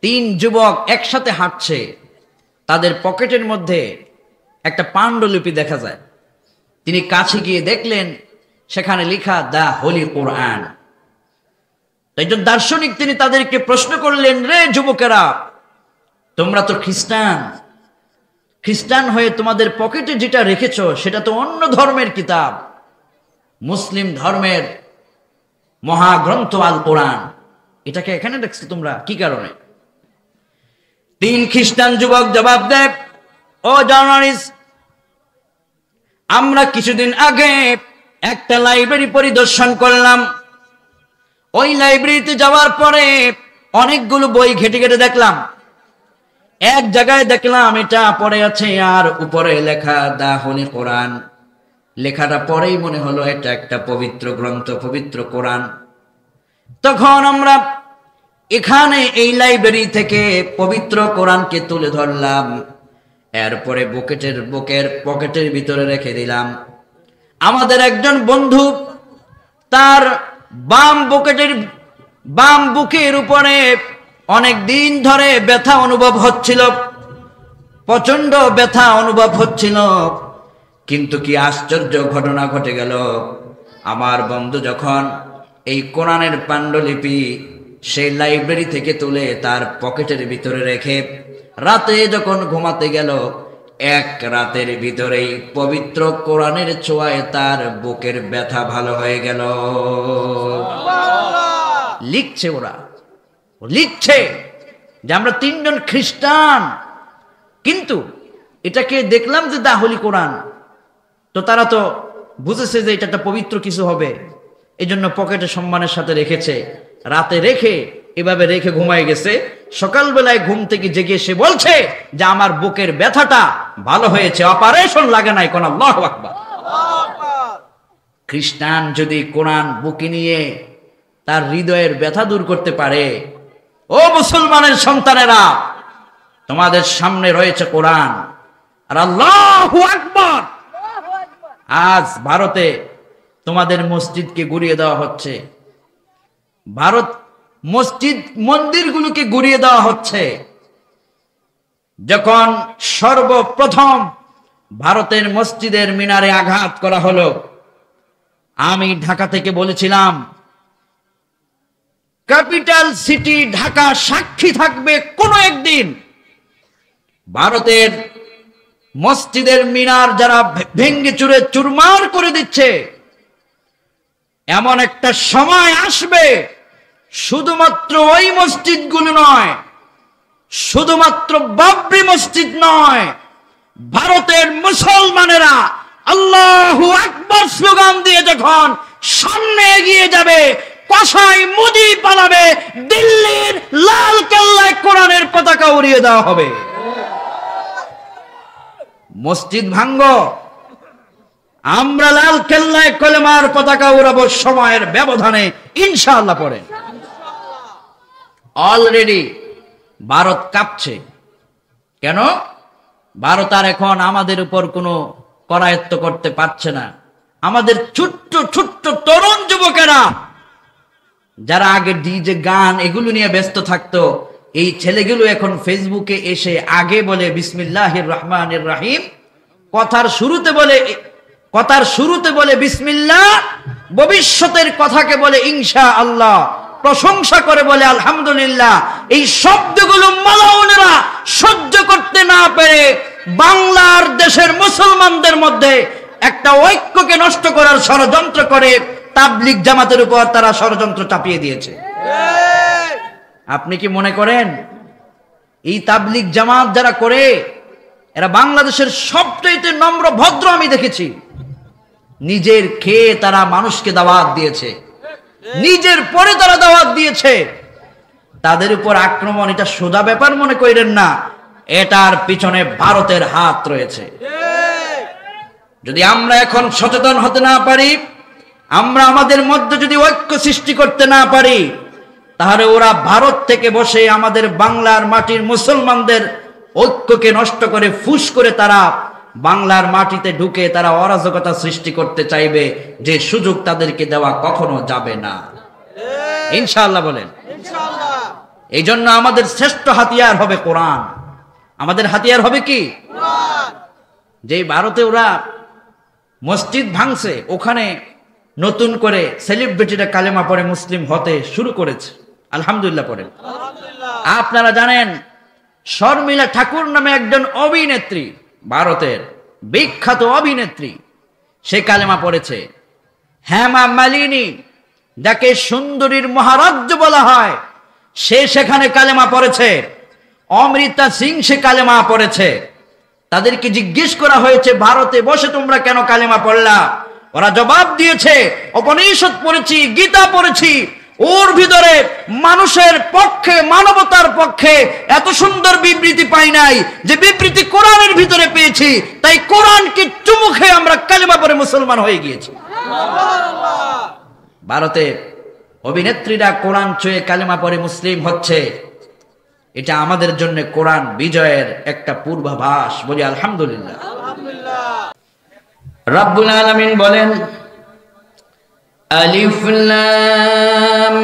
তিন যুবক একসাথে হাঁটছে, তাদের পকেটের মধ্যে একটা পাণ্ডুলিপি দেখা যায়। তিনি কাছে গিয়ে দেখলেন সেখানে লেখা দ্য হোলি কোরআন। একজন দার্শনিক তিনি তাদেরকে প্রশ্ন করলেন, রে যুবকেরা, তোমরা তো খ্রিস্টান হয়ে তোমাদের পকেটে যেটা রেখেছো সেটা তো অন্য ধর্মের কিতাব, মুসলিম ধর্মের মহাগ্রন্থ আল কোরআন, এটাকে এখানে দেখছো তোমরা কি কারণে? তিন খ্রিস্টান যুবক জবাব দেয়, ও জার্নালিস্ট, আমরা কিছুদিন আগে একটা লাইব্রেরি পরিদর্শন করলাম। ওই লাইব্রেরিতে যাওয়ার পরে অনেকগুলো বই ঘেটে ঘেটে দেখলাম। এক জায়গায় দেখলাম এটা পড়ে আছে আর উপরে লেখা দা হোলি কোরআন। লেখাটা পরেই মনে হলো এটা একটা পবিত্র গ্রন্থ, পবিত্র কোরআন। তখন আমরা এখানে এই লাইব্রেরি থেকে পবিত্র কোরআনকে তুলে ধরলাম, এরপরে বুকের পকেটের ভিতরে রেখে দিলাম। আমাদের একজন বন্ধু তার বাম বুকের উপরে অনেক দিন ধরে ব্যথা অনুভব হচ্ছিল, প্রচন্ড ব্যথা অনুভব হচ্ছিল। কিন্তু কি আশ্চর্য ঘটনা ঘটে গেল, আমার বন্ধু যখন এই কোরআনের পাণ্ডুলিপি সেই লাইব্রেরি থেকে তুলে তার পকেটের ভিতরে রেখে রাতে যখন ঘুমাতে গেল, এক রাতের ভিতরেই পবিত্র কোরআনের ছোঁয়ায় তার বুকের ব্যথা ভালো হয়ে গেল। লিখছে ওরা, লিখছে যে আমরা তিনজন খ্রিস্টান, কিন্তু এটাকে দেখলাম যে দা হোলি কোরআন, তো তারা তো বুঝেছে যে এটা একটা পবিত্র কিছু হবে, এই জন্য পকেটে সম্মানের সাথে রেখেছে। রাতে রেখে এভাবে রেখে ঘুমায় গেছে। সকালবেলায় ঘুম থেকে জেগে সে বলছে যে আমার বুকের ব্যথাটা ভালো হয়েছে, অপারেশন লাগে নাই। কোন আল্লাহু আকবার। খ্রিস্টান যদি কোরআন বুকে নিয়ে তার হৃদয়ের ব্যথা দূর করতে পারে, ও মুসলমানের সন্তানেরা, তোমাদের সামনে রয়েছে কোরআন আর আল্লাহু আকবার। আজ ভারতে তোমাদের মসজিদকে গুড়িয়ে দেওয়া হচ্ছে, ভারত মসজিদ মন্দিরগুলোকে গুড়িয়ে দেওয়া হচ্ছে। যখন সর্বপ্রথম ভারতের মসজিদের মিনারে আঘাত করা হলো, আমি ঢাকা থেকে বলেছিলাম ক্যাপিটাল সিটি ঢাকা সাক্ষী থাকবে কোনো একদিন ভারতের মসজিদের মিনার যারা ভেঙ্গে চুরে চুরমার করে দিচ্ছে। এমন একটা সময় আসবে, শুধুমাত্র ওই মসজিদগুলো নয়, শুধুমাত্র বাবরি মসজিদ নয়, ভারতের মুসলমানেরা আল্লাহু আকবার স্লোগান দিয়ে যখন সামনে এগিয়ে যাবে, কসাই মুদি পালাবে, দিল্লির লাল কেল্লায় কোরআনের পতাকা উড়িয়ে দেওয়া হবে। মসজিদ ভাঙ্গো, আমরা লাল কেল্লায় কলেমার পতাকা উড়াবো সময়ের ব্যবধানে ইনশাআল্লাহ। পড়ে অলরেডি ভারত কাঁপছে। কেন? ভারত আর এখন আমাদের উপর কোনো করায়ত্ত করতে পারছে না। আমাদের ছোট্ট ছোট্ট তরুণ যুবকেরা যারা আগে ডিজে গান এগুলো নিয়ে ব্যস্ত থাকতো, এই ছেলেগুলো এখন ফেসবুকে এসে আগে বলে বিসমিল্লাহির রহমানির রহিম, কথার শুরুতে বলে বিসমিল্লাহ, ভবিষ্যতের কথাকে বলে ইনশাআল্লাহ, প্রশংসা করে বলে আলহামদুলিল্লাহ। এই শব্দগুলো মালাউনেরা সহ্য করতে না পেরে বাংলার দেশের মুসলমানদের মধ্যে একটা ঐক্যকে নষ্ট করার ষড়যন্ত্র করে তাবলিগ জামাতের উপর তারা ষড়যন্ত্র চাপিয়ে দিয়েছে। আপনি কি মনে করেন এই তাবলিগ জামাত যারা করে এরা বাংলাদেশের সবচাইতে নম্র ভদ্র? আমি দেখেছি নিজের খেয়ে তারা মানুষকে দাওয়াত দিয়েছে, নিজের পরে তারা দাওয়াত দিয়েছে। তাদের উপর আক্রমণ এটা সোজা ব্যাপার মনে করেন না, এটার পিছনে ভারতের হাত রয়েছে। যদি আমরা এখন সচেতন হতে না পারি, আমরা আমাদের মধ্যে যদি ঐক্য সৃষ্টি করতে না পারি, তাহলে ওরা ভারত থেকে বসে আমাদের বাংলার মাটির মুসলমানদের ঐক্যকে নষ্ট করে ফুস করে তারা বাংলার মাটিতে ঢুকে তারা অরাজকতা সৃষ্টি করতে চাইবে, যে সুযোগ তাদেরকে দেওয়া কখনো যাবে না। ইনশাআল্লাহ বলেন। এই জন্য আমাদের শ্রেষ্ঠ হাতিয়ার হবে কোরআন। আমাদের হাতিয়ার হবে কি? যেই ভারতে ওরা মসজিদ ভাঙছে, ওখানে নতুন করে সেলিব্রিটিরা কালেমা পড়ে মুসলিম হতে শুরু করেছে। আলহামদুলিল্লাহ পড়েন। আপনারা জানেন শর্মিলা ঠাকুর নামে একজন অভিনেত্রী, ভারতের বিখ্যাত অভিনেত্রী, সে কালেমা পড়েছে। হেমা মালিনী, যাকে সুন্দরীর মহারাজ্য বলা হয়, সে সেখানে কালেমা পড়েছে। অমৃতা সিং সে কালেমা পড়েছে। তাদেরকে জিজ্ঞেস করা হয়েছে, ভারতে বসে তোমরা কেন কালেমা পড়লা? ওরা জবাব দিয়েছে, উপনিষদ পড়েছি, গীতা পড়েছি, ওর ভিতরে মানুষের পক্ষে, মানবতার পক্ষে এত সুন্দর বিবৃতি পাই নাই যে বিবৃতি কোরআনের ভিতরে পেয়েছি, তাই কোরআনকে চুমু খেয়ে আমরা কালেমা পড়ে মুসলমান হয়ে গিয়েছি। ভারতে অভিনেত্রীরা কোরআন ছুঁয়ে কালেমা পড়ে মুসলিম হচ্ছে, এটা আমাদের জন্য কোরআন বিজয়ের একটা পূর্বাভাস। বলি আলহামদুলিল্লাহ। রব্বুল আলামিন বলেন, আলিফ লাম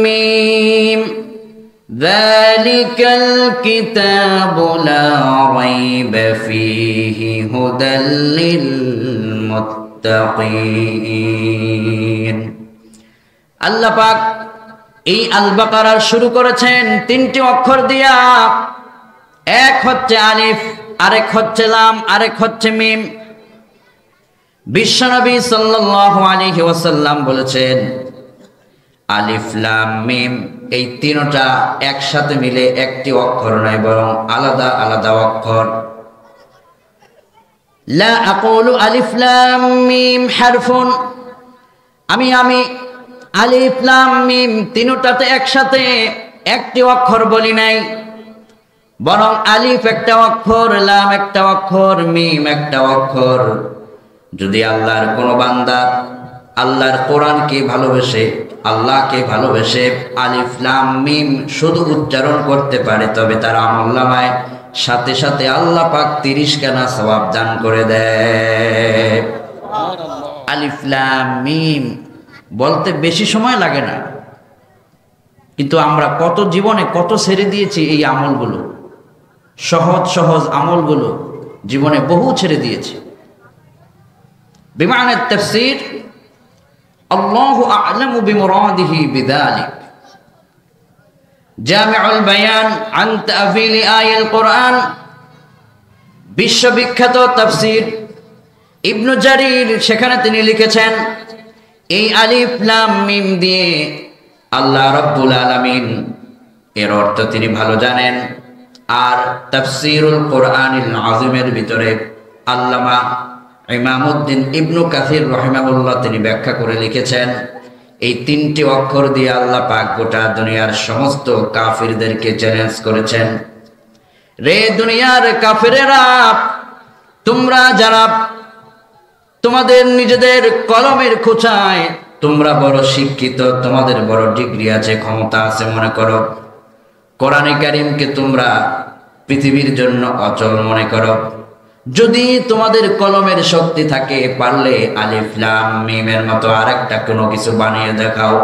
মিম যালিকাল কিতাবু লা রাইবা ফীহি হুদাল লিল মুত্তাকিন। আল্লাহ পাক এই আল বাকারা শুরু করেছেন তিনটি অক্ষর দিয়া। এক হচ্ছে আলিফ, আরেক হচ্ছে লাম, আরেক হচ্ছে মিম। বিশ্বনবী সাল্লাল্লাহু আলাইহি ওয়াসাল্লাম বলেছেন, আলিফ লাম মিম এই তিনটা একসাথে মিলে একটি অক্ষর নয়, বরং আলাদা আলাদা অক্ষর। লা আকুলু আলিফ লাম মিম হারফুন, আমি আলিফ লাম মিম তিনটাতে একসাথে একটি অক্ষর বলি নাই, বরং আলিফ একটা অক্ষর, লাম একটা অক্ষর, মিম একটা অক্ষর। যদি আল্লাহর কোনো বান্দা আল্লাহর কোরআনকে ভালোবেসে, আল্লাহকে ভালোবেসে আলিফ লাম মিম শুধু উচ্চারণ করতে পারে, তবে তার আমলনামায় সাথে সাথে আল্লাহ পাক 30 খানা সওয়াব দান করে দেয়। আলিফ লাম মিম বলতে বেশি সময় লাগে না, কিন্তু আমরা কত জীবনে কত ছেড়ে দিয়েছি এই আমলগুলো, সহজ সহজ আমলগুলো জীবনে বহু ছেড়ে দিয়েছি। বিমানের তাফসীর, আল্লাহু আ'লামু বিমুরাদিহি বিযালিক। জামিউল বায়ান আন তা'ফিল আয়াল কোরআন, বিশ্ববিখ্যাত তাফসীর ইবনে জারীর, সেখানে তিনি লিখেছেন, এই আলিফ লাম মিম দিয়ে আল্লাহ রাব্বুল আলামিন এর অর্থ তিনি ভালো জানেন। আর তাফসীরুল কোরআনিল আযীমের ভিতরে আল্লামা ইমামউদ্দিন ইবনে কাসির রাহিমাহুল্লাহ তিনি ব্যাখ্যা করে লিখেছেন, এই তিনটি অক্ষর দিয়ে আল্লাহ পাক গোটা দুনিয়ার সমস্ত কাফিরদেরকে চ্যালেঞ্জ করেছেন, রে দুনিয়ার কাফিরেরা, তোমরা যারা তোমাদের নিজেদের কলমের খোঁচায় তোমরা বড় শিক্ষিত, তোমাদের বড় ডিগ্রি আছে, ক্ষমতা আছে মনে করো, কোরআনে কারীমকে তোমরা পৃথিবীর জন্য অচল মনে করো, যদি তোমাদের কলমের শক্তি থাকে, পারলে আলিফ লাম মিমের মতো আরেকটা কোনো কিছু বানিয়ে দেখাও।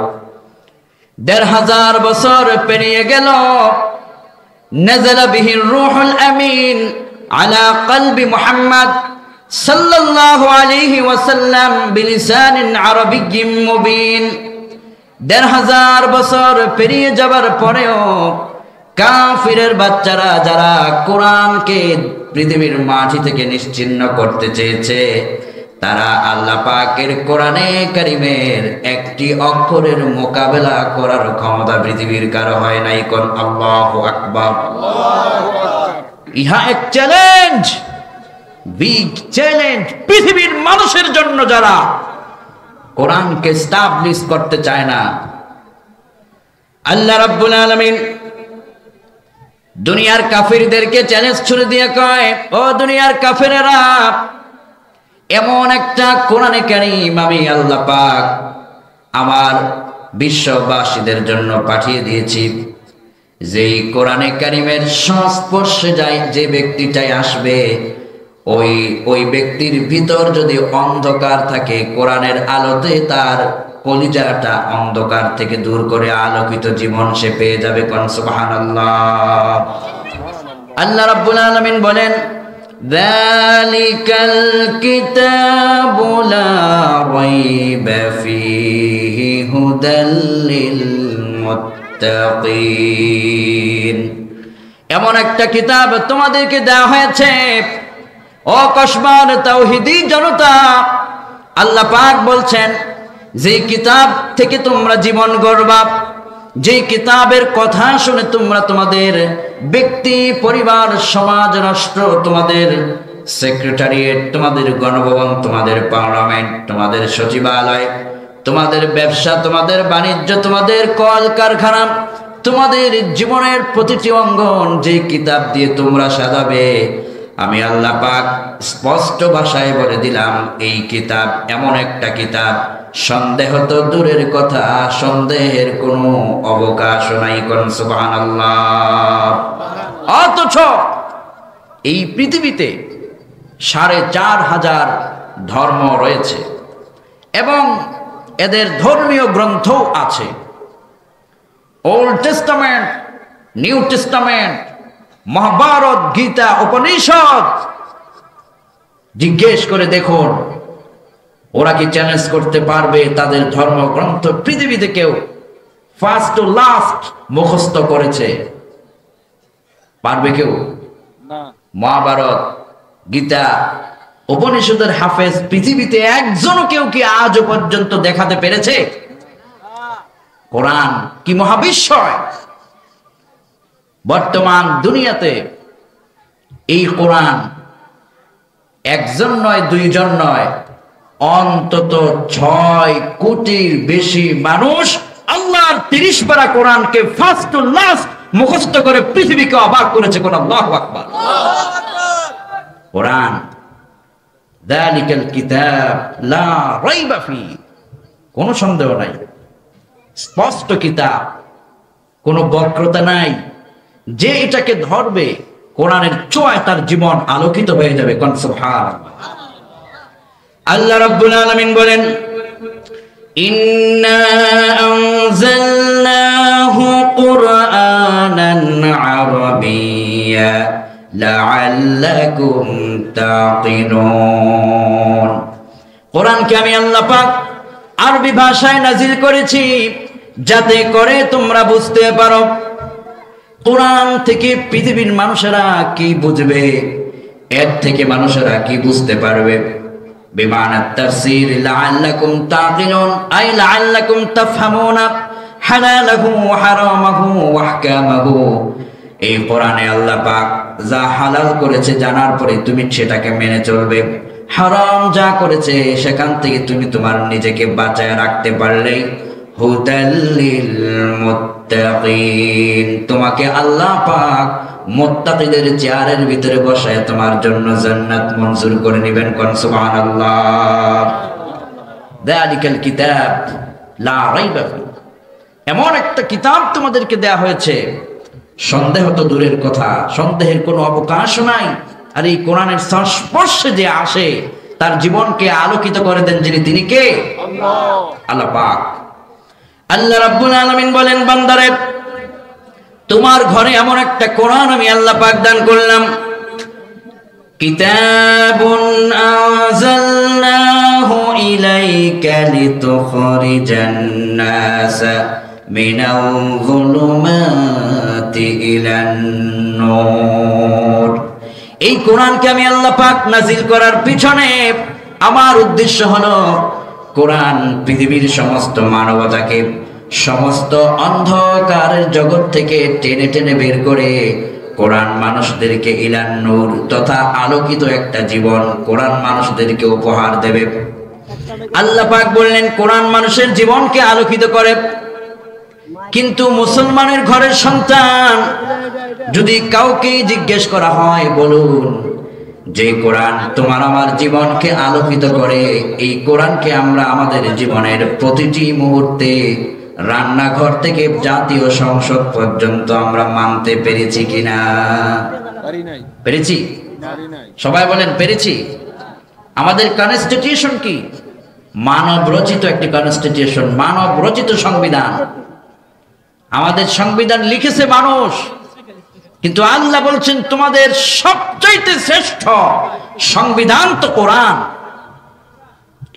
1500 বছর পেরিয়ে গেল, নাযালা বিহির রূহুল আমিন আলা কলবি মুহাম্মদ সাল্লাল্লাহু আলাইহি ওয়াসাল্লাম বিলিসানিন আরবিয়্যিন মুবিন। 1500 বছর পেরিয়ে যাবার পরেও কাফিরের বাচ্চারা যারা কোরআনকে পৃথিবীর মাটি থেকে নিশ্চিহ্ন করতে চেয়েছে, তারা আল্লাহ পাকের কোরআনে কারীমের একটি অক্ষরের মোকাবেলা করার ক্ষমতা পৃথিবীর কারো হয় নাই। কোন আল্লাহু আকবার। ইহা এক চ্যালেঞ্জ, বিগ চ্যালেঞ্জ পৃথিবীর মানুষের জন্য যারা কোরআনকে এস্টাবলিশ করতে চায় না। আল্লাহ রাব্বুল আলামিন দুনিয়ার কাফিরদেরকে চ্যালেঞ্জ ছুড়ে দিয়ে কয়, ও দুনিয়ার কাফিরেরা, এমন একটা কোরআনে কারীম আমি আল্লাহ পাক আমার বিশ্ববাসীদের জন্য পাঠিয়ে দিয়েছি, যেই কোরআনে কারীমের সংস্পর্শে যায় যে ব্যক্তিটাই আসবে, ওই ব্যক্তির ভিতর যদি অন্ধকার থাকে, কোরআনের আলোতে তার কলিজাটা অন্ধকার থেকে দূর করে আলোকিত জীবন সে পেয়ে যাবে। কোন সুবহানাল্লাহ। আল্লাহ রাব্বুল আলামিন বলেন, যালিকাল কিতাবু লা রাইবা ফীহি হুদাল লিল মুত্তাকিন। এমন একটা কিতাব তোমাদেরকে দেওয়া হয়েছে, ও কসবার তাওহীদি জনতা। আল্লাহ পাক বলছেন, যে কিতাব থেকে তোমরা জীবন গড়বা, যে কিতাবের কথা শুনে তোমরা তোমাদের ব্যক্তি, পরিবার, সমাজ, রাষ্ট্র, তোমাদের সেক্রেটারিয়েট, তোমাদের গণভবন, তোমাদের পার্লামেন্ট, তোমাদের সচিবালয়, তোমাদের ব্যবসা, তোমাদের বাণিজ্য, তোমাদের কল কারখানা, তোমাদের জীবনের প্রতিটি অঙ্গন যে কিতাব দিয়ে তোমরা সাজাবে, আমি আল্লাহ পাক স্পষ্ট ভাষায় বলে দিলাম, এই কিতাব এমন একটা কিতাব, সন্দেহ তো দূরের কথা, সন্দেহের কোনো অবকাশ নাই। কোন সুবহানাল্লাহ। অথচ এই পৃথিবীতে ৪৫০০ ধর্ম রয়েছে এবং এদের ধর্মীয় গ্রন্থও আছে। Old testament, new testament, Mahabharata, Gita, Upanishad, জিজ্ঞেস করে দেখুন ওরা কি চ্যালেঞ্জ করতে পারবে তাদের ধর্মগ্রন্থ পৃথিবীতে কেউ ফার্স্ট টু লাস্ট মুখস্থ করেছে? পারবে কেউ? মহাভারত, গীতা, উপনিষদের হাফেজ পৃথিবীতে একজনও কেউ কি আজও পর্যন্ত দেখাতে পেরেছে? কোরআন কি মহাবিস্ময়! বর্তমান দুনিয়াতে এই কোরআন একজন নয়, দুইজন নয়, অন্তত ৬ কোটির বেশি মানুষ আল্লাহর ৩০ পারা কোরআনকে ফার্স্ট টু লাস্ট মুখস্থ করে পৃথিবীকে অবাক করেছে। কোন আল্লাহু আকবার। কোরআন যালিকাল কিতাব লা রাইবা ফি, কোনো সন্দেহ নাই, স্পষ্ট কিতাব, কোনো বক্রতা নাই। যে এটাকে ধরবে কোরআনের ছোঁয়ায় তার জীবন আলোকিত হয়ে যাবে। কোন সুবহানাল্লাহ। আল্লাহ রাব্বুল আলামিন বলেন, ইন্না আনজালনাহু কুরআনান আরাবিয়্যা লাআল্লাকুম তাকিলুন। কোরআনকে আমি আল্লাহ পাক আরবি ভাষায় নাজিল করেছি যাতে করে তোমরা বুঝতে পারো। কোরআন থেকে পৃথিবীর মানুষেরা কি বুঝবে, এর থেকে মানুষেরা কি বুঝতে পারবে? বিমানাত তাফসীর লাআল্লাকুম তাকিলুন, আই লাআল্লাকুম তাফহামুনা হালালাহু ওয়া হারামাহু ওয়া আহকামাহু। এই কোরআনে আল্লাহ পাক যা হালাল করেছে জানার পরে তুমি সেটাকে মেনে চলবে, হারাম যা করেছে সেখান থেকে তুমি তোমার নিজেকে বাঁচায় রাখতে পারলে হুদাল লিল মুত্তাকিন, তোমাকে আল্লাহ পাক মুত্তাকিদের চেয়ারের ভিতরে বসায় তোমার জন্য জান্নাত মঞ্জুর করে নেবেন। কোন সুবহানাল্লাহ। যালিকাল কিতাব লা রাইবা ফি, এমন একটা কিতাব তোমাদেরকে দেয়া হয়েছে, সন্দেহ তো দূরের কথা, সন্দেহের কোনো অবকাশ নাই। আর এই কোরআনের সংস্পর্শে যে আসে তার জীবনকে আলোকিত করে দেন যিনি, তিনি কে? আল্লাহ পাক। আল্লাহ রাব্বুল আলামিন বলেন, বান্দারে তোমার ঘরে এমন একটা কোরআন আমি আল্লাহ পাক দান করলাম, কিতাবুন আনজালনাহু ইলাইকা লিতুখরিজান নাস মিনাল যুলুমাতি ইলান নূর। এই কোরআনকে আমি আল্লাহ পাক নাজিল করার পিছনে আমার উদ্দেশ্য হলো কোরআন পৃথিবীর সমস্ত মানবতাকে সমস্ত অন্ধকারের জগৎ থেকে টেনে টেনে বের করে কোরআন মানুষদেরকে ইলান নূর তথা আলোকিত একটা জীবন কোরআন মানুষদেরকে উপহার দেবে। আল্লাহ পাক বললেন কোরআন মানুষের জীবনকে আলোকিত করে। কিন্তু মুসলমানের ঘরের সন্তান যদি কাউকে জিজ্ঞেস করা হয়, বলুন যে কোরআন তোমার আমার জীবনকে আলোকিত করে, এই কোরআনকে আমরা আমাদের জীবনের প্রতিটি মুহূর্তে রান্নাঘর থেকে জাতীয় সংসদ পর্যন্ত আমরা মানতে পেরেছি কিনা? পেরেছি? সবাই বলেন পেরেছি। আমাদের কনস্টিটিউশন কি? মানব রচিত একটি কনস্টিটিউশন, মানব রচিত সংবিধান। আমাদের সংবিধান লিখেছে মানুষ, কিন্তু আল্লাহ বলছেন তোমাদের সবচাইতে শ্রেষ্ঠ সংবিধান তো কোরআন।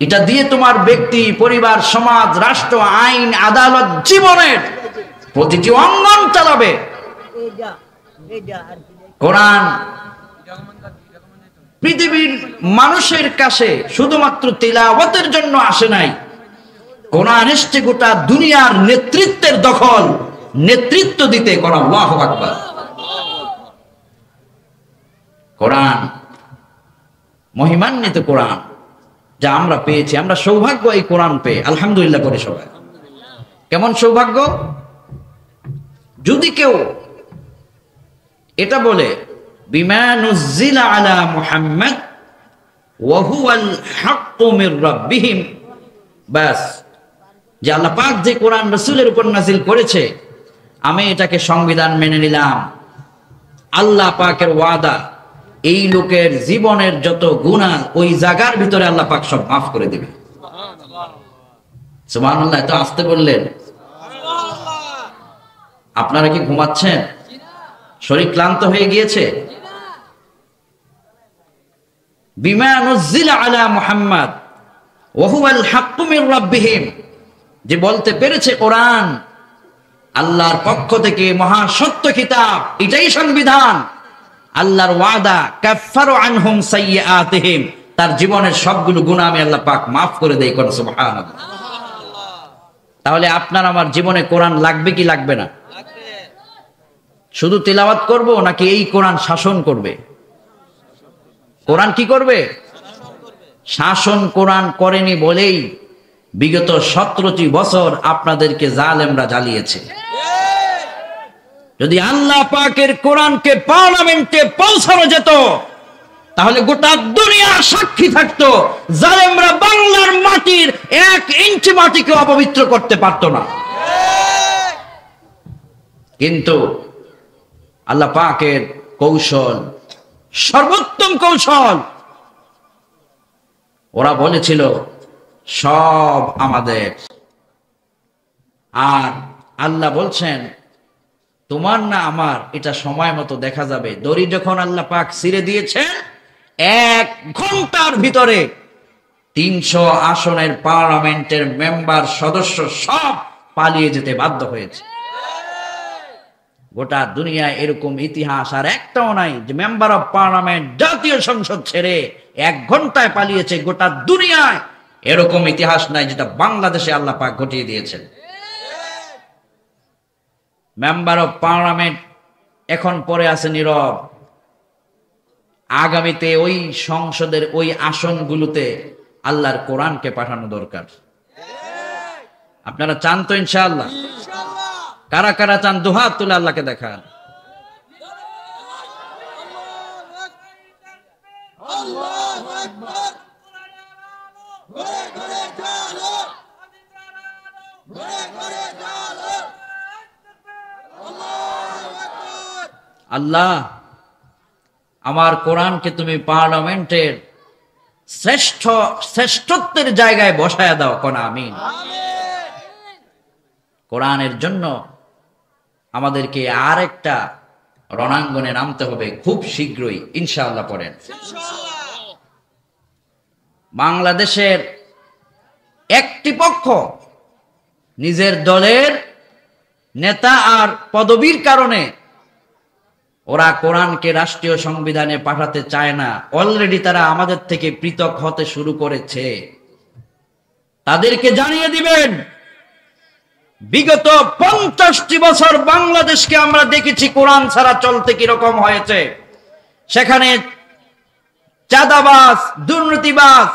এটা দিয়ে তোমার ব্যক্তি, পরিবার, সমাজ, রাষ্ট্র, আইন, আদালত, জীবনের প্রতিটি অঙ্গন চালাবে। কোরআন পৃথিবীর মানুষের কাছে শুধুমাত্র তিলাওয়াতের জন্য আসে নাই, কোরআন এসছে গোটা দুনিয়ার নেতৃত্বের দখল, নেতৃত্ব দিতে। কোরআন, আল্লাহু আকবার। কোরআন মহিমান্বিত কোরআন যা আমরা পেয়েছি, আমরা সৌভাগ্য এই কোরআন পেয়ে। আলহামদুলিল্লাহ করে সবাই। কেমন সৌভাগ্য? যদি কেউ এটা বলে বিমা নুজ্জিলা আলা মুহাম্মাদ ওয়া হুয়াল হাক্কু মির রাব্বিহিম, বাস, যে আল্লাহ পাক যে কোরআন রাসূলের উপর নাযিল করেছে আমি এটাকে সংবিধান মেনে নিলাম, আল্লাহ পাকের ওয়াদা এই লোকের জীবনের যত গুনাহ ওই জায়গার ভিতরে আল্লাহ পাক সব মাফ করে দিবে। সুবহানাল্লাহ। এত আস্তে বললেন। আপনারা কি ঘুমাচ্ছেন? শরীর ক্লান্ত হয়ে গিয়েছে? বিমা নুজ্জিলা আলা মুহাম্মাদ ওয়া হুয়াল হাক্কু মির রাব্বিহিম, যে বলতে পেরেছে কোরআন আল্লাহর পক্ষ থেকে মহা সত্য কিতাব, এটাই সংবিধান, আল্লাহর ওয়াদা, কাফফারু আনহুম সাইয়্যাতিহিম, তার জীবনের সবগুলো গুনাহ আমি আল্লাহ পাক maaf করে দেই। কোন সুবহানাল্লাহ। তাহলে আপনার আমার জীবনে কোরআন লাগবে কি লাগবে না? শুধু তিলাওয়াত করব নাকি এই কোরআন শাসন করবে? কোরআন কি করবে? শাসন কোরআন করেনি বলেই বিগত 17টি বছর আপনাদেরকে জালেমরা জ্বালিয়েছে। যদি আল্লাহ পাকের কোরআনকে পার্লামেন্টে পৌঁছানো যেত তাহলে গোটা দুনিয়া সাক্ষী থাকতো, জালেমরা বাংলার মাটির 1 ইঞ্চি মাটিকে অপবিত্র করতে পারতো না। কিন্তু আল্লাহ পাকের কৌশল, সর্বোত্তম কৌশল, ওরা বলেছিল সব আমাদের। আর আল্লাহ বলছেন তোমার না আমার, এটা সময় মতো দেখা যাবে। দড়ি যখন আল্লাহ পাক ছিঁড়ে দিয়েছেন 1 ঘন্টার ভিতরে 300 আসনের পার্লামেন্টের মেম্বার সদস্য সব পালিয়ে যেতে বাধ্য হয়েছে। গোটা দুনিয়ায় এরকম ইতিহাস আর একটাও নাই যে মেম্বার অফ পার্লামেন্ট জাতীয় সংসদ ছেড়ে 1 ঘন্টায় পালিয়েছে। গোটা দুনিয়ায় এরকম ইতিহাস নাই, যেটা বাংলাদেশে আল্লাহ পাক ঘটিয়ে দিয়েছেন। মেম্বার অফ পার্লামেন্ট এখন পরে আছে নীরব। আগামীতে ওই সংসদের ওই আসনগুলোতে আল্লাহর কোরআনকে পাঠানো দরকার। আপনারা চান তো ইনশাআল্লাহ? কারা কারা চান দুহাত তুলে আল্লাহকে দেখান। আল্লাহ আমার কোরআনকে তুমি পার্লামেন্টের শ্রেষ্ঠত্বের জায়গায় বসায় দাও। কোন আমিন। কোরআনের জন্য আমাদেরকে আরেকটা রণাঙ্গনে নামতে হবে খুব শীঘ্রই ইনশাআল্লাহ। পড়েন, বাংলাদেশের একটি পক্ষ নিজের দলের নেতা আর পদবীর কারণে ওরা কোরআনকে রাষ্ট্রীয় সংবিধানে পাঠাতে চায় না। অলরেডি তারা আমাদের থেকে পৃথক হতে শুরু করেছে। তাদেরকে জানিয়ে দিবেন বিগত 50টি বছর বাংলাদেশকে আমরা দেখেছি কোরআন ছাড়া চলতে কিরকম হয়েছে। সেখানে চাঁদাবাজ, দুর্নীতিবাজ,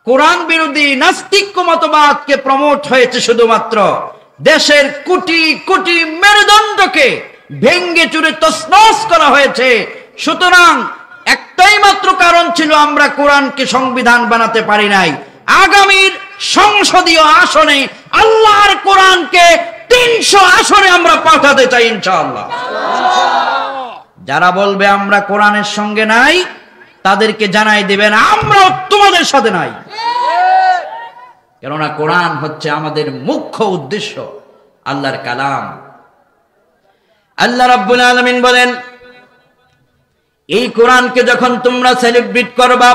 কোরআন বিরোধী নাস্তিক্য মতবাদকে প্রমোট হয়েছে শুধুমাত্র। দেশের কোটি কোটি মেরুদণ্ডকে ভেঙ্গে চুরে তছনছ করা হয়েছে। সুতরাং একটাই মাত্র কারণ ছিল, আমরা কোরআনকে সংবিধান বানাতে পারি নাই। আগামীর সংসদীয় আসনে আল্লাহর কোরআনকে 300 আসনে আমরা পাঠাতে চাই ইনশাআল্লাহ। যারা বলবে আমরা কোরআনের সঙ্গে নাই তাদেরকে জানাই দিবেন আমরাও তোমাদের সাথে নাই। কেননা কোরআন হচ্ছে আমাদের মুখ্য উদ্দেশ্য, আল্লাহর কালাম। আল্লাহ রাব্বুল আলামিন বলেন, এই কোরআনকে যখন তোমরা সেলিব্রেট করবা,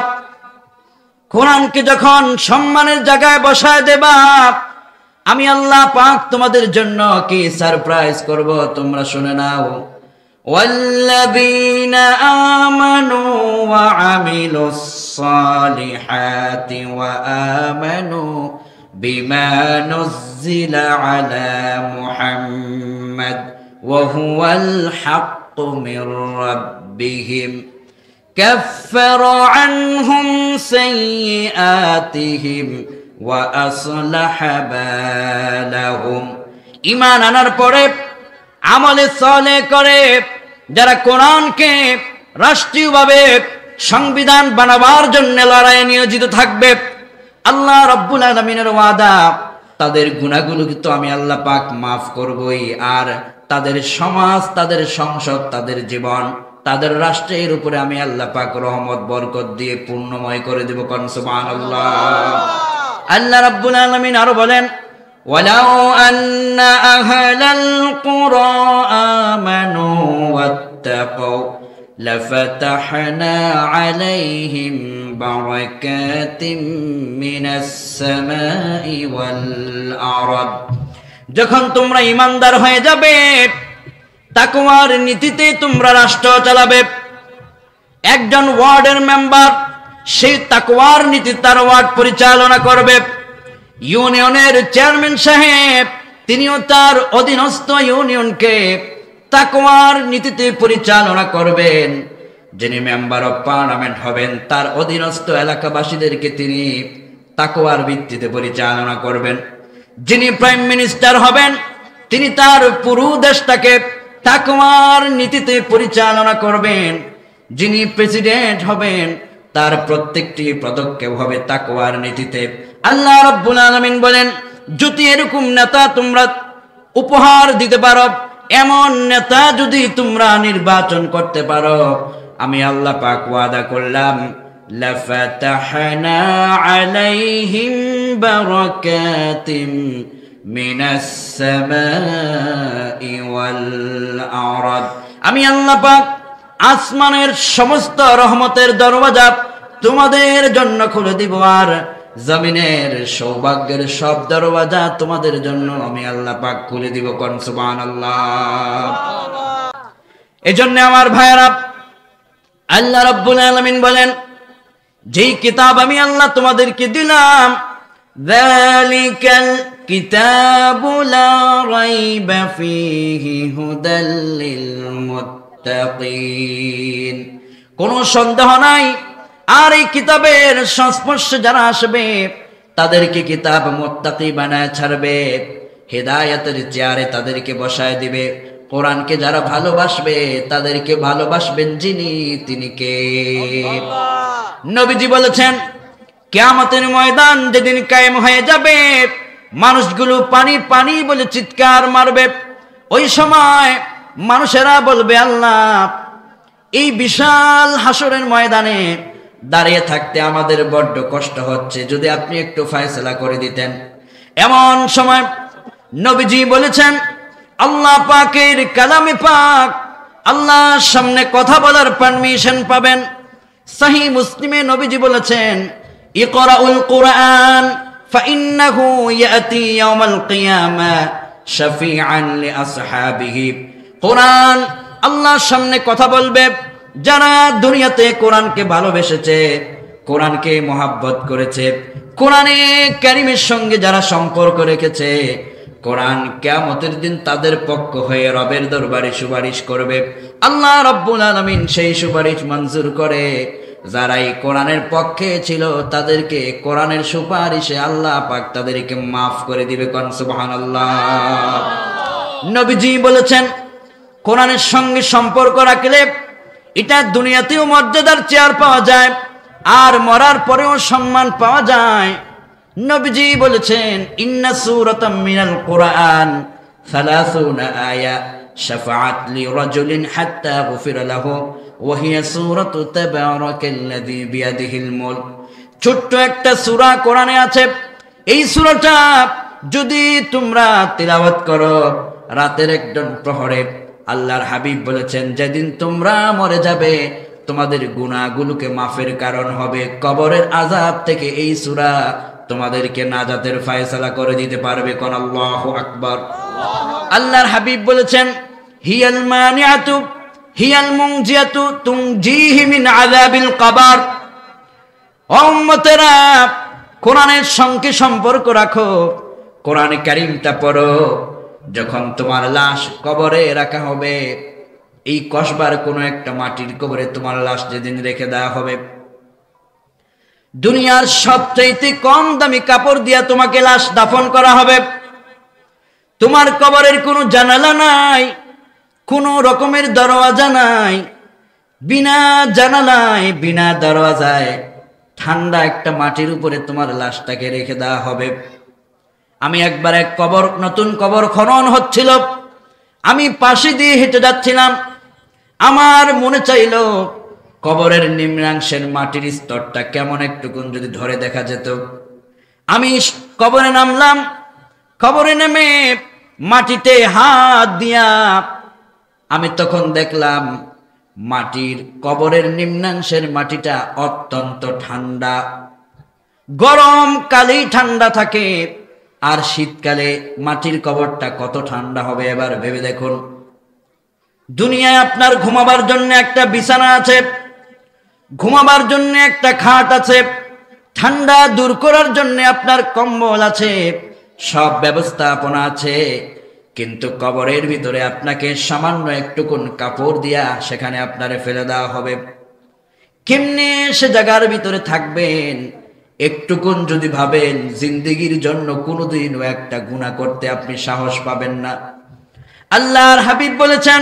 কোরআনকে যখন সম্মানের জায়গায় বসায় দেবা, আমি আল্লাহ পাক তোমাদের জন্য কি সারপ্রাইজ করব, তোমরা শুনে নাও। والذين آمنوا وعملوا الصالحات وآمنوا بما نزل على محمد وهو الحق من ربهم كفر عنهم سيئاتهم وأصلح بالهم। ঈমান আনার পরে আমলে সালেহ করে যারা কোরআনকে রাষ্ট্রীয়ভাবে সংবিধান বানাবার জন্য লড়াইয়ে নিয়োজিত থাকবে, আল্লাহ রাব্বুল আলামিনের ওয়াদা, তাদের গুনাহগুলো তো আমি আল্লাহ পাক মাফ করবই, আর তাদের সমাজ, তাদের সংসদ, তাদের জীবন, তাদের রাষ্ট্রের উপরে আমি আল্লাহ পাক রহমত বরকত দিয়ে পূর্ণময় করে দেব। কোন সুবহানাল্লাহ। আল্লাহ রাব্বুল আলামিন আরো বলেন, ولو أن أهل القرى آمنوا واتقوا لفتحنا عليهم بركات من السماء والأرض। যখন তোমরা ঈমানদার হয়ে যাবে, তাকওয়ার নীতিতে তোমরা রাষ্ট্র চালাবে, একজন ওয়ার্ডের মেম্বার সেই তাকওয়ার নীতি তার ওয়ার্ড পরিচালনা করবে, ইউনিয়নের চেয়ারম্যান সাহেব তিনিও তার অধীনস্থ ইউনিয়নকে তাকওয়ার নীতিতে পরিচালনা করবেন, যিনি মেম্বার অফ পার্লামেন্ট হবেন তার অধীনস্থ এলাকাবাসীদেরকে তিনি তাকওয়ার ভিত্তিতে পরিচালনা করবেন, যিনি প্রাইম মিনিস্টার হবেন তিনি তার পুরো দেশটাকে তাকওয়ার নীতিতে পরিচালনা করবেন, যিনি প্রেসিডেন্ট হবেন তার প্রত্যেকটি পদক্ষেপ হবে তাকওয়ার নীতিতে। আল্লাহ রাব্বুল আলামিন বলেন, যদি এরকম নেতা তোমরা উপহার দিতে পারো, এমন নেতা যদি তোমরা নির্বাচন করতে পারো, আমি আল্লাহ পাক ওয়াদা করলাম, লাফাতাহনা আলাইহিম বারাকাতিম মিনাস সামাই ওয়াল আরদ। আমি আল্লাহ পাক আসমানের সমস্ত রহমতের দরওয়াজা তোমাদের জন্য খুলে দিব, আর জমিনের সৌভাগ্যের সব দরওয়াজা তোমাদের জন্য আমি আল্লাহ পাক খুলে দিব। কোন সুবহানাল্লাহ। এজন্য আমার ভাইয়েরা, আল্লাহ রাব্বুল আলামিন বলেন, যেই কিতাব আমি আল্লাহ তোমাদেরকে দিলাম, যালিকাল কিতাবু লা রাইবা ফীহি হুদাল লিল মুত্তাকিন। কোনো সন্দেহ নাই, আর এই কিতাবের সংস্পর্শে যারা আসবে তাদেরকে কিতাব মুত্তাকি বানায় ছাড়বে, হেদায়েতের চেয়ারে তাদেরকে বসায় দিবে। কোরআনকে যারা ভালোবাসবে তাদেরকে ভালোবাসবেন যিনি, তিনি কে? নবীজি বলেছেন, কিয়ামতের ময়দান যেদিন কায়েম হয়ে যাবে, মানুষগুলো পানি পানি বলে চিৎকার মারবে। ওই সময় মানুষেরা বলবে, আল্লাহ, এই বিশাল হাসরের ময়দানে দাঁড়িয়ে থাকতে আমাদের বড্ড কষ্ট হচ্ছে, যদি আপনি একটু ফয়সালা করে দিতেন। এমন সময় নবীজি বলেছেন, আল্লাহ পাকের কালামে পাক, আল্লাহর সামনে কথা বলার পারমিশন পাবেন। সহিহ মুসলিমে নবীজি বলেছেন, ইকরাউল কুরআন ফাইন্নাহু ইয়াতি ইয়াউমাল কিয়ামা শাফিআন লিআসহাবিহি। কোরআন আল্লাহর সামনে কথা বলবে। যারা দুনিয়াতে কোরআনকে ভালোবেসেছে, কোরআনকে মহাব্বত করেছে, কোরআনে কারিমের সঙ্গে যারা সম্পর্ক রেখেছে, কোরআন কিয়ামতের দিন তাদের পক্ষ হয়ে রবের দরবারে সুপারিশ করবে। আল্লাহ রাব্বুল আলামিন সেই সুপারিশ মঞ্জুর করে। যারা এই কোরআনের পক্ষে ছিল তাদেরকে কোরআনের সুপারিশে আল্লাহ পাক তাদেরকে মাফ করে দিবে। কোন সুবহানাল্লাহ। নবীজি বলেছেন, কোরআনের সঙ্গে সম্পর্ক রাখলে এটা দুনিয়াতেও মর্যাদার চেয়ার পাওয়া যায়, আর মরার পরেও সম্মান পাওয়া যায়। নবীজি বলেছেন, ইন্না সূরাতাম মিনাল কুরআন 30 আয়া শাফাআত লিরাজুলিন হাত্তা গুফিরা লাহু ওয়া হিয়া সূরাতু তাবারাকাল্লাযী বিয়াদিহিল মুলক। ছোট্ট একটা সূরা কোরআনে আছে, এই সূরাটা যদি তোমরা তিলাওয়াত করো রাতের একজন প্রহরে, আল্লাহর হাবিব বলেছেন যেদিন তোমরা মরে যাবে তোমাদের গুনাহগুলোকে মাফের কারণ হবে। কবরের আযাব থেকে এই সূরা তোমাদেরকে নাজাতের ফয়সালা করে দিতে পারবে। কোন আল্লাহু আকবার। আল্লাহর হাবিব বলেছেন হিয়াল মানিআতু হিয়াল মুনজিয়াতু তুনজিহি মিন আযাবিল কবর। ও উম্মতেরা, কোরআনের সঙ্গে সম্পর্ক রাখো, কোরআনে কারীমটা পড়ো। যখন তোমার লাশ কবরে রাখা হবে, এই কসবার কোনো একটা মাটির কবরে তোমার লাশ যেদিন রেখে দেওয়া হবে, দুনিয়ার সবচাইতে কম দামি কাপড় দিয়া তোমাকে লাশ দাফন করা হবে। তোমার কবরের কোনো জানালা নাই, কোনো রকমের দরওয়াজা নাই, বিনা জানালায় বিনা দরওয়াজায় ঠান্ডা একটা মাটির উপরে তোমার লাশটাকে রেখে দেওয়া হবে। আমি একবার এক কবর, নতুন কবর খনন হচ্ছিল, আমি পাশে দিয়ে হেঁটে যাচ্ছিলাম। আমার মনে চাইল কবরের নিম্নাংশের মাটির স্তরটা কেমন একটুকুন যদি ধরে দেখা যেত। আমি কবরে নামলাম। কবরে নেমে মাটিতে হাত দিয়া আমি তখন দেখলাম মাটির কবরের নিম্নাংশের মাটিটা অত্যন্ত ঠান্ডা। গরম কালেই ঠান্ডা থাকে, আর শীতকালে মাটির কবরটা কত ঠান্ডা হবে এবার ভেবে দেখুন। দুনিয়ায় আপনার ঘুমাবার জন্য একটা বিছানা আছে, ঘুমাবার জন্য একটা খাট আছে, ঠান্ডা দূর করার জন্য আপনার কম্বল আছে, সব ব্যবস্থাপনা আছে। কিন্তু কবরের ভিতরে আপনাকে সামান্য একটুকুন কাপড় দিয়া সেখানে আপনারে ফেলে দেওয়া হবে। কেমনে সে জায়গার ভিতরে থাকবেন একটুকুন যদি ভাবেন, জিন্দেগির জন্য কোনোদিনও একটা গুনাহ করতে আপনি সাহস পাবেন না। আল্লাহর হাবিব বলেছেন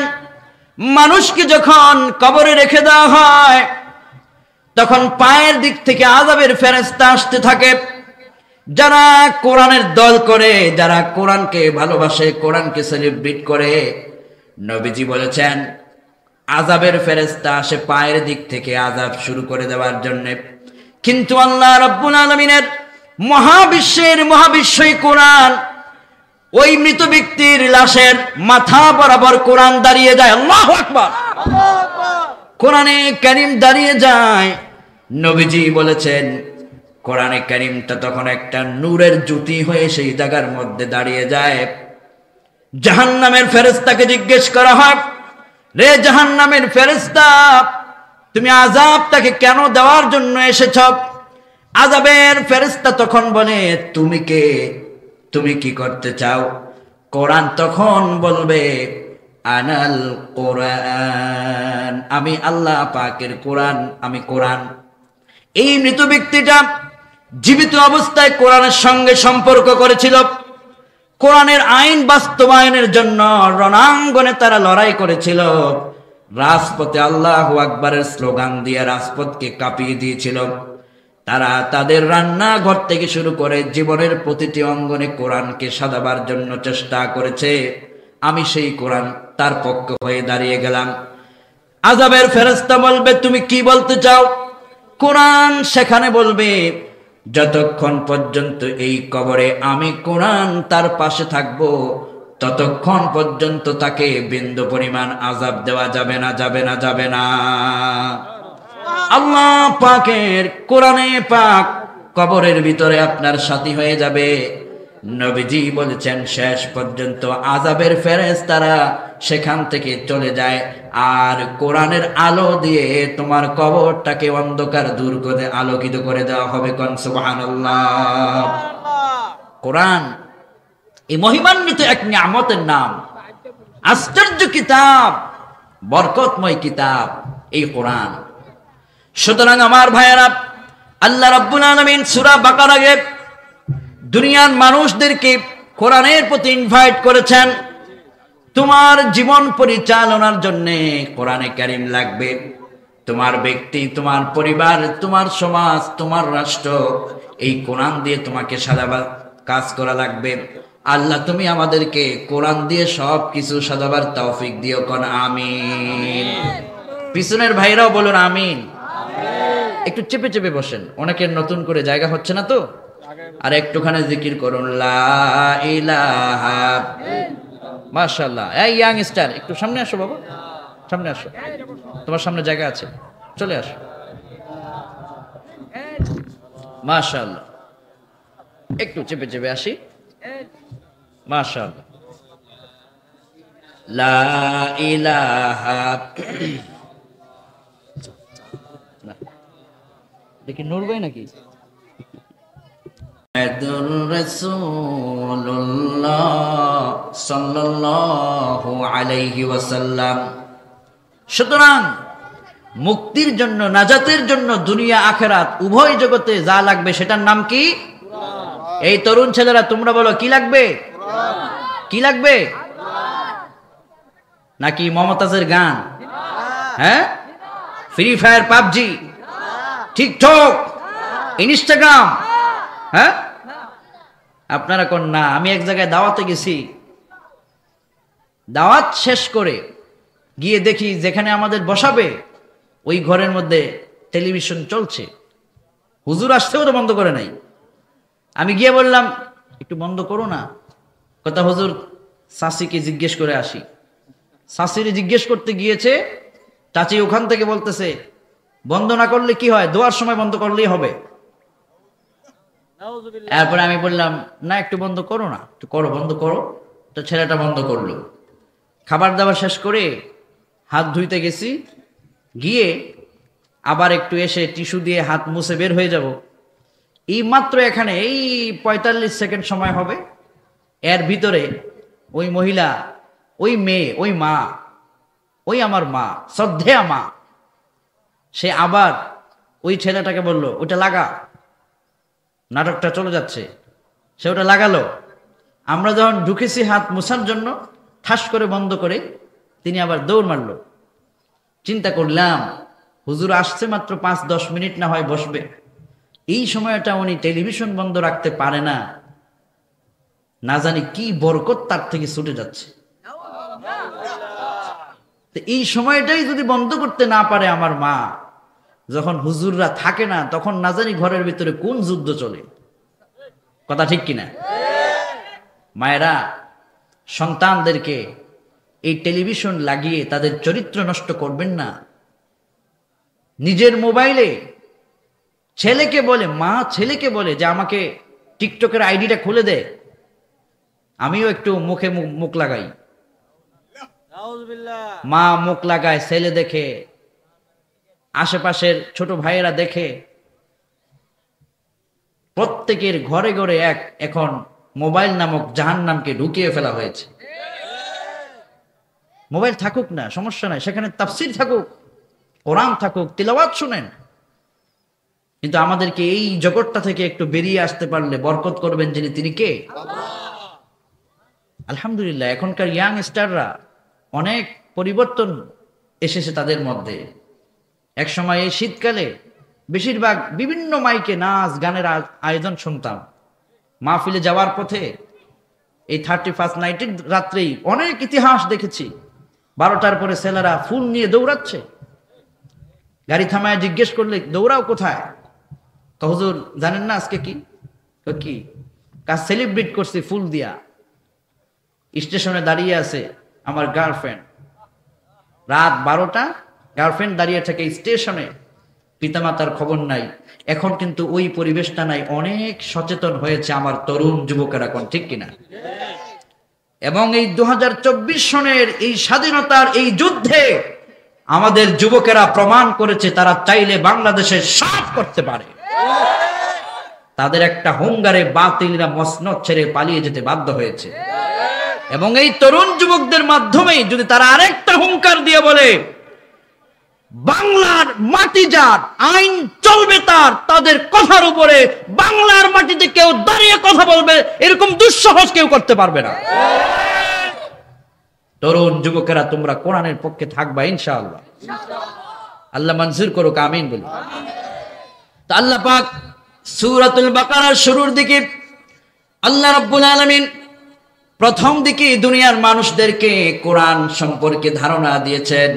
মানুষকে যখন কবরে রেখে দেওয়া হয় তখন পায়ের দিক থেকে আযাবের ফেরেশতা আসতে থাকে। যারা কোরআনের দল করে, যারা কোরআনকে ভালোবাসে, কোরআনকে সেলিব্রেট করে, নবীজি বলেছেন আযাবের ফেরেশতা আসে পায়ের দিক থেকে আযাব শুরু করে দেওয়ার জন্য। কিন্তু আল্লাহ রাব্বুল আলামিনের মহাবিশ্বই কোরআন, ওই মৃত ব্যক্তির লাশের মাথা বরাবর কোরআন দাঁড়িয়ে যায়। আল্লাহু আকবার। কোরআনে কারীম দাঁড়িয়ে যায়। নবীজি বলেছেন কোরআনে কারীমটা তখন একটা নূরের জ্যোতি হয়ে সেই জায়গার মধ্যে দাঁড়িয়ে যায়। জাহান্নামের ফেরেশতাকে জিজ্ঞেস করা হয়, রে জাহান্নামের ফেরেশতা, তুমি আযাবটাকে কেন দেওয়ার জন্য এসেছ? আযাবের ফেরেশতা তখন বলে, তুমি কে, তুমি কি করতে চাও? কোরআন তখন বলবে, আনাল কোরআন, আমি আল্লাহ পাকের কোরআন, আমি কোরআন। এই মৃত ব্যক্তিটা জীবিত অবস্থায় কোরআনের সঙ্গে সম্পর্ক করেছিল। কোরআনের আইন বাস্তবায়নের জন্য রণাঙ্গনে তারা লড়াই করেছিল। রাজপথে আল্লাহু আকবারের স্লোগান দিয়ে রাজপথকে কাঁপিয়ে দিয়েছিল। তারা তাদের রান্নাঘর থেকে শুরু করে জীবনের প্রতিটি অঙ্গনে কোরআনকে সাজাবার জন্য চেষ্টা করেছে। আমি সেই কোরআন তার পক্ষ হয়ে দাঁড়িয়ে গেলাম। আযাবের ফেরেশতা বলবে, তুমি কি বলতে চাও? কোরআন সেখানে বলবে, যতক্ষণ পর্যন্ত এই কবরে আমি কোরআন তার পাশে থাকব ততক্ষণ পর্যন্ত তাকে বিন্দু পরিমাণ আযাব দেওয়া যাবে না, যাবে না, যাবে না। আল্লাহ পাকের কোরআনে পাক কবরের ভিতরে আপনার সাথী হয়ে যাবে। নবীজি বলেছেন শেষ পর্যন্ত আযাবের ফেরেশতারা সেখান থেকে চলে যায়, আর কোরআনের আলো দিয়ে তোমার কবরটাকে অন্ধকার দূর করে আলোকিত করে দেওয়া হবে। কোন সুবহানাল্লাহ। কোরআন এই মহিমান্বিত এক নিয়ামতের নাম, আশ্চর্য কিতাব, বরকতময় কিতাব এই কোরআন। সুতরাং আমার ভাইয়েরা, আল্লাহ রাব্বুল আলামিন সূরা বাকারায় দুনিয়ার মানুষদেরকে কোরআনের প্রতি ইনভাইট করেছেন। তোমার জীবন পরিচালনার জন্য কোরআনে কারীম লাগবে। তোমার ব্যক্তি, তোমার পরিবার, তোমার সমাজ, তোমার রাষ্ট্র, এই কোরআন দিয়ে তোমাকে সাজাবার কাজ করা লাগবে। আল্লাহ তুমি আমাদেরকে কোরআন দিয়ে সব কিছু সাজাবার তৌফিক দিও। কোন আমিন। পিছনের ভাইরাও বলুন আমিন। একটু চেপে চেপে বসেন, অনেকের নতুন করে জায়গা হচ্ছে না তো। আর একটুখানি জিকির করুন লা ইলাহা। মাশাআল্লাহ। এই ইয়াংস্টার একটু সামনে আসো বাবা, সামনে আসো, তোমার সামনে জায়গা আছে, চলে আসো। মাশাআল্লাহ, একটু চেপে চেপে আসি। মাশাআল্লাহ। লা ইলাহা, দেখি নূর ভাই নাকি? মুহাম্মাদুর রাসূলুল্লাহ সাল্লাল্লাহু আলাইহি ওয়াসাল্লাম। সুতরাং মুক্তির জন্য, নাজাতের জন্য দুনিয়া আখিরাত উভয় জগতে যা লাগবে সেটার নাম কি? এই তরুণ ছেলেরা তোমরা বলো কি লাগবে? কি লাগবে? নাকি মমতাজের গান? হ্যাঁ, free fire, PUBG, TikTok, Instagram? হ্যাঁ, আপনারা কোন না। আমি এক জায়গায় দাওয়াতে গেছি, দাওয়াত শেষ করে গিয়ে দেখি যেখানে আমাদের বসাবে ওই ঘরের মধ্যে টেলিভিশন চলছে। হুজুর আসতেও তো বন্ধ করে নাই। আমি গিয়ে বললাম একটু বন্ধ করো না। কথা হুজুর চাচিকে জিজ্ঞেস করে আসি। চাচিরে জিজ্ঞেস করতে গিয়েছে, চাচি ওখান থেকে বলতেছে বন্ধ না করলে কি হয়, দোয়ার সময় বন্ধ করলেই হবে। এরপরে আমি বললাম না একটু বন্ধ করো না, একটু করো, বন্ধ করো। তো ছেলেটা বন্ধ করলো। খাবার দাবার শেষ করে হাত ধুইতে গেছি, গিয়ে আবার একটু এসে টিস্যু দিয়ে হাত মুছে বের হয়ে যাব। এই মাত্র এখানে এই 45 সেকেন্ড সময় হবে, এর ভিতরে ওই মহিলা, ওই মেয়ে, ওই মা, ওই আমার মা, শ্রদ্ধেয়া মা, সে আবার ওই ছেলেটাকে বলল ওটা লাগা। নাটকটা চলে যাচ্ছে, সে ওটা লাগালো। আমরা যখন ঢুকেছি হাত মুছার জন্য, ঠাস করে বন্ধ করে তিনি আবার দৌড় মারল। চিন্তা করলাম হুজুর আসছে মাত্র 5-10 মিনিট না হয় বসবে, এই সময়টা উনি টেলিভিশন বন্ধ রাখতে পারে না, না জানি কি বরকত তার থেকে ছুটে যাচ্ছে। এই সময়টাই যদি বন্ধ করতে না পারে আমার মা, যখন হুজুররা থাকে না তখন না জানি ঘরের ভিতরে কোন যুদ্ধ চলে। কথা ঠিক কিনা? মায়েরা সন্তানদেরকে এই টেলিভিশন লাগিয়ে তাদের চরিত্র নষ্ট করবেন না। নিজের মোবাইলে ছেলেকে বলে, মা ছেলেকে বলে যে আমাকে টিকটকের আইডিটা খুলে দে, আমিও একটু মুখে মুখ লাগাই। মা মুখ লাগায়, ছেলে দেখে, আশেপাশের ছোট ভাইয়েরা দেখে, প্রত্যেকের ঘরে ঘরে এখন মোবাইল নামক জাহান্নামকে ঢুকিয়ে ফেলা হয়েছে। মোবাইল থাকুক না, সমস্যা নাই, সেখানে তাফসীর থাকুক, কোরআন থাকুক, তিলাওয়াত শুনেন, কিন্তু আমাদেরকে এই জগৎটা থেকে একটু বেরিয়ে আসতে পারলে বরকত করবেন যিনি, তিনি কে? আলহামদুলিল্লাহ এখনকার ইয়াং স্টাররা অনেক পরিবর্তন এসেছে তাদের মধ্যে। এক সময় এই শীতকালে বেশিরভাগ বিভিন্ন মাইকে নাচ গানের আয়োজন শুনতাম। মাহফিলে যাওয়ার পথে এই 31 নাইটের রাত্রেই অনেক ইতিহাস দেখেছি। 12টার পরে ছেলেরা ফুল নিয়ে দৌড়াচ্ছে, গাড়ি থামায় জিজ্ঞেস করলে দৌড়াও কোথায়? তো হুজুর জানেন না আজকে কি? কি কাজ সেলিব্রেট করছি ফুল দিয়া। স্টেশনে দাঁড়িয়ে আছে আমার গার্লফ্রেন্ড, রাত 12টা, গার্লফ্রেন্ড দাঁড়িয়ে থাকে স্টেশনে, পিতামাতার খবর নাই। এখন কিন্তু ওই পরিবেশটা নাই, অনেক সচেতন হয়েছে আমার তরুণ যুবকেরা, এখন ঠিক কিনা? এবং এই 2024 সনের এই স্বাধীনতার এই যুদ্ধে আমাদের যুবকেরা প্রমাণ করেছে তারা চাইলে বাংলাদেশে সব করতে পারে। তাদের একটা হুঙ্গারে বাতিলরা মসনদ ছেড়ে পালিয়ে যেতে বাধ্য হয়েছে। এবং এই তরুণ যুবকদের মাধ্যমেই যদি তারা আরেকটা হুঙ্কার দিয়ে বলে বাংলার মাটি যার, আইন চলবে তার, তাদের কথার উপরে বাংলার মাটিতে কেউ দাঁড়িয়ে কথা বলবে, এরকম দুঃসাহস কেউ করতে পারবে না। তরুণ যুবকেরা তোমরা কোরআনের পক্ষে থাকবা ইনশাআল্লাহ। আল্লাহ মঞ্জুর করুক, আমিন বলি। তো আল্লাহ পাক সূরাতুল বাকারার শুরুর দিকে আল্লাহ রাব্বুল আলামিন প্রথম দিকে দুনিয়ার মানুষদেরকে কোরআন সম্পর্কে ধারণা দিয়েছেন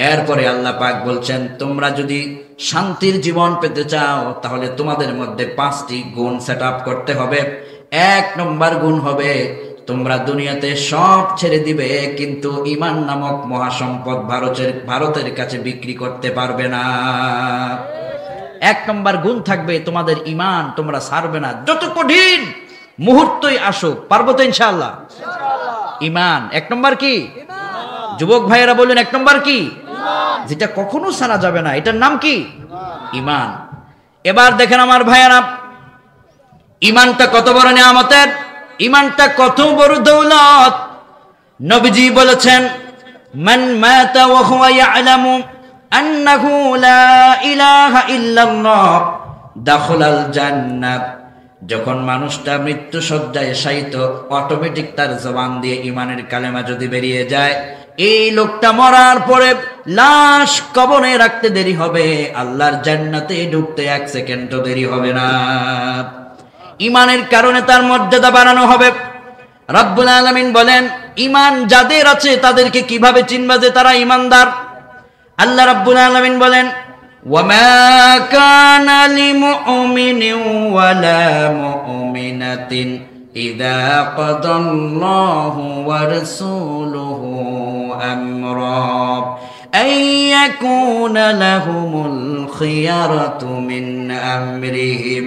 এরপরে আল্লাহ পাক বলছেন, তোমরা যদি শান্তির জীবন পেতে চাও তাহলে তোমাদের মধ্যে 5টি গুণ সেট আপ করতে হবে। 1 নম্বর গুণ হবে, তোমরা দুনিয়াতে সব ছেড়ে দিবে কিন্তু ঈমান নামক মহাসম্পদ ভারতের কাছে বিক্রি করতে পারবে না। 1 নম্বর গুণ থাকবে তোমাদের ঈমান, তোমরা ছাড়বে না যত কঠিন মুহূর্তই আসুক। পারবো তো ইনশাআল্লাহ? ঈমান 1 নম্বর কি? যুবক ভাইয়েরা বললেন 1 নম্বর কি? যেটা কখনো ছাড়া যাবে না, এটার নাম কি? ঈমান। এবার দেখেন আমার ভাইয়েরা, ঈমানটা কত বড় নিয়ামতের, ঈমানটা কত বড় দৌলত। নবীজি বলেছেন, মান মাতা ওয়া হুয়া ইয়ালামু আন্নাহু লা ইলাহা ইল্লাল্লাহ দাখালাল জান্নাহ। যখন মানুষটা মৃত্যু শয্যায় শায়িত, অটোমেটিক তার জবান দিয়ে ঈমানের কালেমা যদি বেরিয়ে যায়, এই লোকটা মরার পরে লাশ কবরে রাখতে দেরি হবে, আল্লাহর জান্নাতে ঢুকতে 1 সেকেন্ডও দেরি হবে না। ঈমানের কারণে তার মর্যাদা বাড়ানো হবে। রব্বুল আলামিন বলেন, ঈমান যাদের আছে তাদেরকে কিভাবে চিনবা যে তারা ঈমানদার? আল্লাহ রব্বুল আলামিন বলেন, ওয়ামা কানা লিমুমিনিন ওয়ালা মুমিনাতিন ইযা কাদাল্লাহু ওয়া রাসূলুহু আমরা আন ইয়াকুনা লাহুমুল খিয়ারাতু মিন আমরিহিম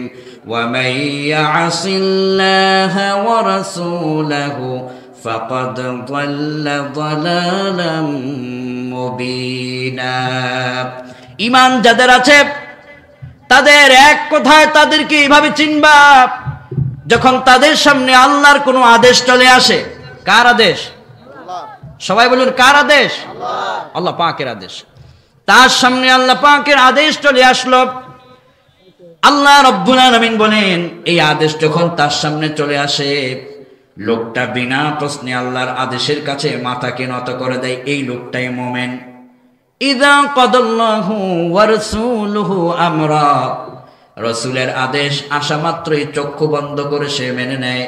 ওয়া মান ইয়াসিল্লাহা ওয়া রাসূলাহু ফাকাদ যাল্লা যালালাম মুবিনা। ঈমান যাদের আছে তাদের এক কথায় তাদেরকে এইভাবে চিনবা, যখন তাদের সামনে আল্লাহর কোনো আদেশ চলে আসে। কার আদেশ? সবাই বলুন, কার আদেশ? আল্লাহ পাকের আদেশ। তার সামনে আল্লাহ পাকের আদেশ চলে আসলো, আল্লাহ রব্বুল আলামিন বলেন, এই আদেশ যখন তার সামনে চলে আসে, লোকটা বিনা প্রশ্নে আল্লাহর আদেশের কাছে মাথাকে নত করে দেয়। এই লোকটাই মুমিন। ইযা কাদাল্লাহু ওয়া রাসূলুহু আমরা, রাসূলের আদেশ আসা মাত্রই চক্ষু বন্ধ করে সে মেনে নেয়।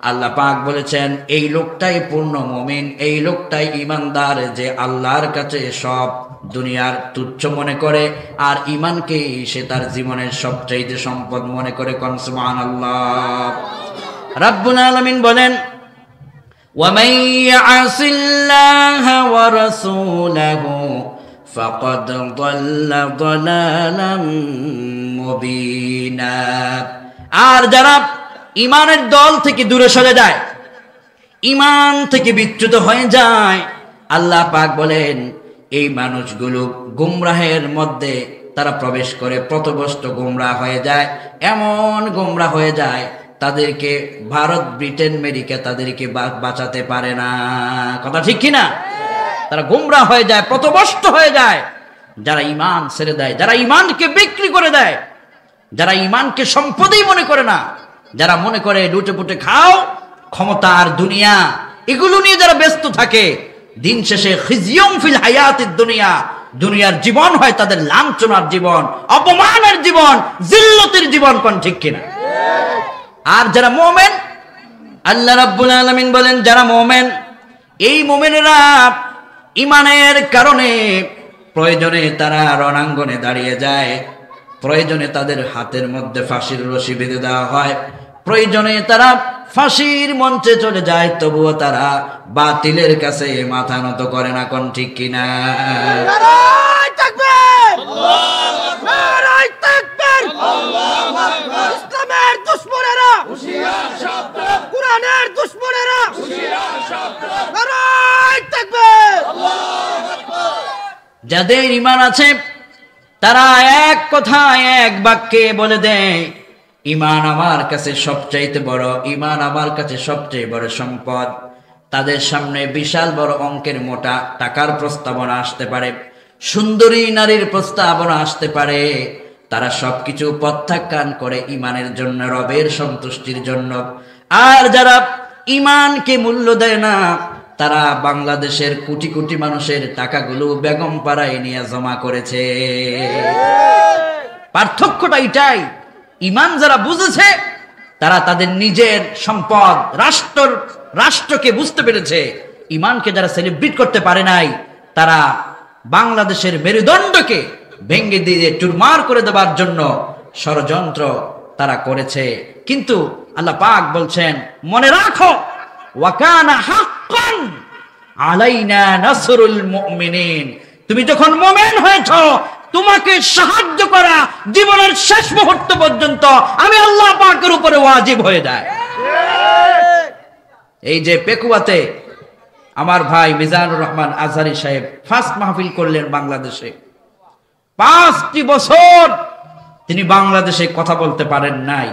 আল্লাহ পাক বলেছেন, এই লোকটাই পূর্ণ মুমিন, এই লোকটাই ঈমানদার, যে আল্লাহর কাছে সব দুনিয়ার তুচ্ছ মনে করে আর ঈমানকে সে তার জীবনের সবচেয়ে সম্পদ মনে করে। কোন সুবহানাল্লাহ। রব্বুল আলামিন বলেন, ওয়া মান ইয়াসিল্লাহা ওয়া রাসূলাহু ফাকাদ যাল্লা যালালাম মুবিনা। আর যারা ঈমানের দল থেকে দূরে সরে যায়, ঈমান থেকে বিচ্যুত হয়ে যায়, আল্লাহ পাক বলেন, এই মানুষগুলো গুমরাহের মধ্যে তারা প্রবেশ করে পথভ্রষ্ট গুমরাহ হয়ে যায়। এমন গুমরাহ হয়ে যায় তাদেরকে ভারত, ব্রিটেন, আমেরিকা তাদেরকে বাঁচাতে পারে না। কথা ঠিক কিনা? তারা গুমরাহ হয়ে যায়, পথভ্রষ্ট হয়ে যায়। যারা ঈমান ছেড়ে দেয়, যারা ঈমানকে বিক্রি করে দেয়, যারা ঈমানকে সম্পদই মনে করে না, যারা মনে করে লুটে পুটে খাও, ক্ষমতা আর দুনিয়া এগুলো নিয়ে যারা ব্যস্ত থাকে, দিন শেষে খিজিয়ুম ফিল হায়াতিদ দুনিয়া, দুনিয়ার জীবন হয় তাদের লাঞ্ছনার জীবন, অপমানের জীবন, জিল্লতের জীবন। কোন ঠিক কিনা? আর যারা মুমিন, আল্লাহ রাব্বুল আলামিন বলেন, যারা মুমিন, এই মুমিনেরা ঈমানের কারণে প্রয়োজনে তারা রণাঙ্গনে দাঁড়িয়ে যায়, প্রয়োজনে তাদের হাতের মধ্যে ফাঁসির রশি বেঁধে দেওয়া হয়, প্রয়োজনে তারা ফাঁসির মঞ্চে চলে যায়, তবুও তারা বাতিলের কাছে মাথা নত করে না। কোন ঠিক কিনা? নারায়ে তাকবীর, নারায়ে তাকবীর। ইসলামের দুশমনেরা হুঁশিয়ার শব্দ, কুরআনের দুশমনেরা হুঁশিয়ার শব্দ। নারায়ে তাকবীর, আল্লাহু আকবার। যাদের ঈমান আছে তারা এক কথায় এক বাক্যে বলে দেয়, ঈমান আমার কাছে সবচাইতে বড়, ঈমান আমার কাছে সবচেয়ে বড় সম্পদ। তাদের সামনে বিশাল বড় অঙ্কের মোটা টাকার প্রস্তাবনা আসতে পারে, সুন্দরী নারীর প্রস্তাবনা আসতে পারে, তারা সবকিছু প্রত্যাখ্যান করে ঈমানের জন্য, রবের সন্তুষ্টির জন্য। আর যারা ঈমানকে মূল্য দেয় না, তারা বাংলাদেশের কোটি কোটি মানুষের টাকাগুলো বেগম পাড়ায় নিয়ে জমা করেছে। পার্থক্যটা এটাই, ঈমান যারা বুঝেছে তারা তাদের নিজের সম্পদ, রাষ্ট্রকে বুঝতে পেরেছে। ঈমানকে যারা সেলিব্রেট করতে পারে নাই, তারা বাংলাদেশের মেরুদণ্ডকে ভেঙে দিয়ে চুরমার করে দেওয়ার জন্য ষড়যন্ত্র তারা করেছে। কিন্তু আল্লাহ পাক বলছেন, মনে রাখো, ওয়াকানা হাক্কান আলাইনা নাসরুল মুমিনিন, তুমি যখন মুমিন হয়েছো, তোমাকে সাহায্য করা জীবনের শেষ মুহূর্ত পর্যন্ত আমি আল্লাহ পাকের উপরে ওয়াজিব হয়ে যায়। এই যে পেকুয়াতে আমার ভাই মিজানুর রহমান আজহারী সাহেব ফার্স্ট মাহফিল করলেন বাংলাদেশে, 5টি বছর তিনি বাংলাদেশে কথা বলতে পারেন নাই।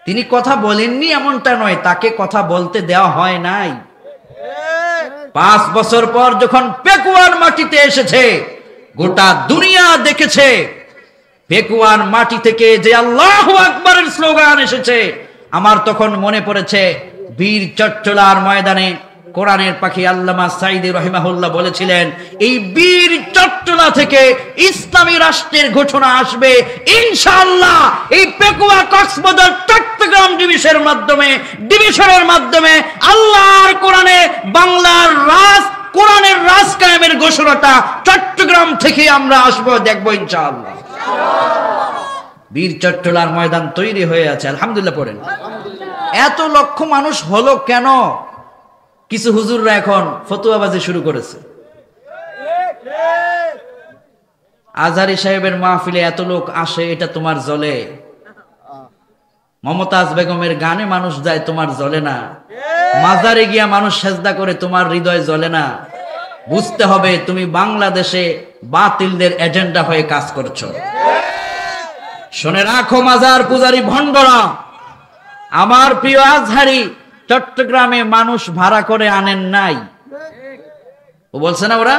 তিনি কথা বলেননি এমনটা নয়, তাকে কথা বলতে দেওয়া হয় নাই। 5 বছর পর যখন পেকুয়ার মাটিতে এসেছে, গোটা দুনিয়া দেখেছে পেকুয়ার মাটি থেকে যে আল্লাহু আকবারের স্লোগান এসেছে। আমার তখন মনে পড়েছে বীর চট্টলার ময়দানে কোরআনের পাখি আল্লামা সাঈদী রাহিমাহুল্লাহ বলেছিলেন, এই বীর চট্টলা থেকে ইসলামী রাষ্ট্রের ঘোষণা আসবে ইনশাআল্লাহ। এই পেকুয়া কক্সবাজার চট্টগ্রাম ডিভিশনের মাধ্যমে আল্লাহর কোরআনে বাংলার রাজ, কোরআনের রাজ কায়েমের ঘোষণাটা চট্টগ্রাম থেকে আমরা আসবো, দেখবো ইনশাআল্লাহ। বীর চট্টলার ময়দান তৈরি হয়ে আছে, আলহামদুলিল্লাহ পড়েন। এত লক্ষ মানুষ হলো কেন? কিছু হুজুররা এখন ফতুয়াবাজি শুরু করেছে। আজহারী সাহেবের মাহফিলে এত লোক আসে, এটা তোমার জ্বলে? মমতাজ বেগমের গানে মানুষ যায়, তোমার জ্বলে না? মাজারে গিয়া মানুষ সেজদা করে, তোমার হৃদয় জ্বলে না? বুঝতে হবে তুমি বাংলাদেশে বাতিলদের এজেন্ডা হয়ে কাজ করছো। শুনে রাখো মাজার পূজারী ভণ্ডরা, আমার প্রিয় আজহারী চট্টগ্রামে মানুষ ভাড়া করে আনেন নাই। ও বলছে না ওরা,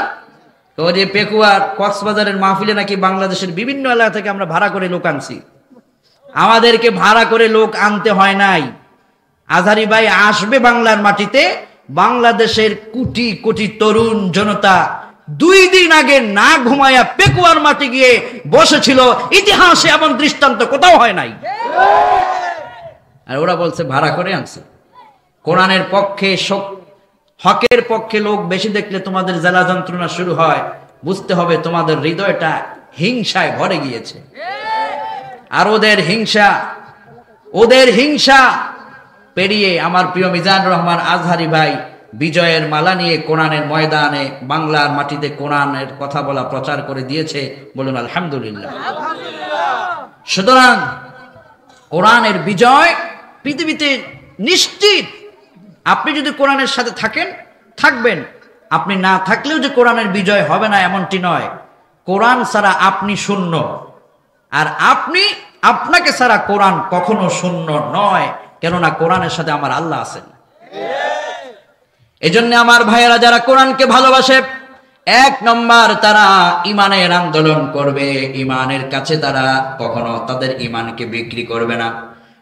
ওই যে পেকুয়ার কক্সবাজারের মাহফিলে নাকি বাংলাদেশের বিভিন্ন এলাকা থেকে আমরা ভাড়া করে লোক আনছি। আমাদেরকে ভাড়া করে লোক আনতে হয় নাই। আজহারী ভাই আসবে বাংলার মাটিতে, বাংলাদেশের কোটি কোটি তরুণ জনতা 2 দিন আগে না ঘুমায়া পেকুয়ার মাটি গিয়ে বসেছিল। ইতিহাসে এমন দৃষ্টান্ত কোথাও হয় নাই। আর ওরা বলছে ভাড়া করে আনছে। কোরআনের পক্ষে, হকের পক্ষে লোক বেশি দেখলে তোমাদের জ্বালা যন্ত্রণা শুরু হয়। বুঝতে হবে তোমাদের হৃদয়টা হিংসায় ভরে গিয়েছে। আর ওদের হিংসা পেরিয়ে আমার প্রিয় মিজানুর রহমান আজহারী ভাই বিজয়ের মালা নিয়ে কোরআনের ময়দানে বাংলার মাটিতে কোরআনের কথা বলা প্রচার করে দিয়েছে। বলুন আলহামদুলিল্লাহ। সুতরাং কোরআনের বিজয় পৃথিবীতে নিশ্চিত। আপনি যদি কোরআনের সাথে থাকবেন, আপনি না থাকলেও যে কোরআনের বিজয় হবে না এমনটি নয়। কোরআন ছাড়া আপনি শূন্য, আর আপনাকে ছাড়া কোরআন কখনো শূন্য নয়, কেননা কোরআনের সাথে আমার আল্লাহ আছেন। এজন্য আমার ভাইয়েরা যারা কোরআনকে ভালোবাসে, 1 নম্বর তারা ঈমানের আন্দোলন করবে। ঈমানের কাছে তারা কখনো তাদের ঈমানকে বিক্রি করবে না।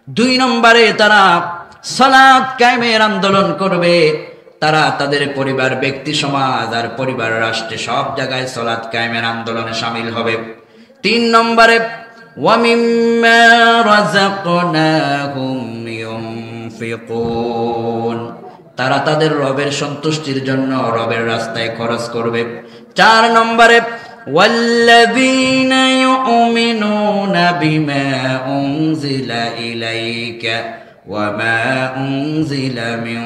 2 নম্বরে তারা সালাত কায়েমের আন্দোলন করবে। তারা তাদের পরিবার, ব্যক্তি সমাজ আর পরিবার, রাষ্ট্রে সব জায়গায় সালাত কায়েমের আন্দোলনে শামিল হবে। 3 নম্বরে ওয়া মিম্মা রাযাকনাহুম ইউনফিকুন, তারা তাদের রবের সন্তুষ্টির জন্য রবের রাস্তায় খরচ করবে। 4 নম্বরে ওয়াল্লাযীনা ইউমিনুনা বিমা উনজিলা ইলাইকা ওয়া মা উনজিলা মিন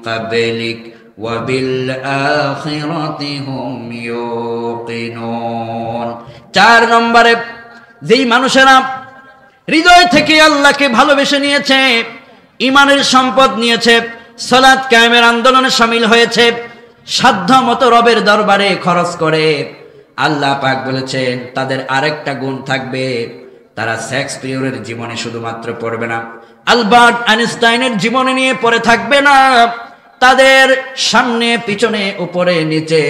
ক্বাবলিক ওয়া বিল আখিরাতি হুম ইউকিনুন। 4 নম্বরে যেই মানুষেরা হৃদয় থেকে আল্লাহকে ভালোবেসে নিয়েছে, ঈমানের সম্পদ নিয়েছে, সালাত কায়েমের আন্দোলনে শামিল হয়েছে, সাধ্য মতো রবের দরবারে খরচ করে, আল্লাহ পাক বলেছেন তাদের আরেকটা গুণ থাকবে, তারা শেক্সপিয়রের জীবনে শুধুমাত্র পড়বে না, আলবার্ট আইনস্টাইনের জীবনে নিয়ে পড়ে থাকবে না, তাদের সামনে পিছনে উপরে নিচে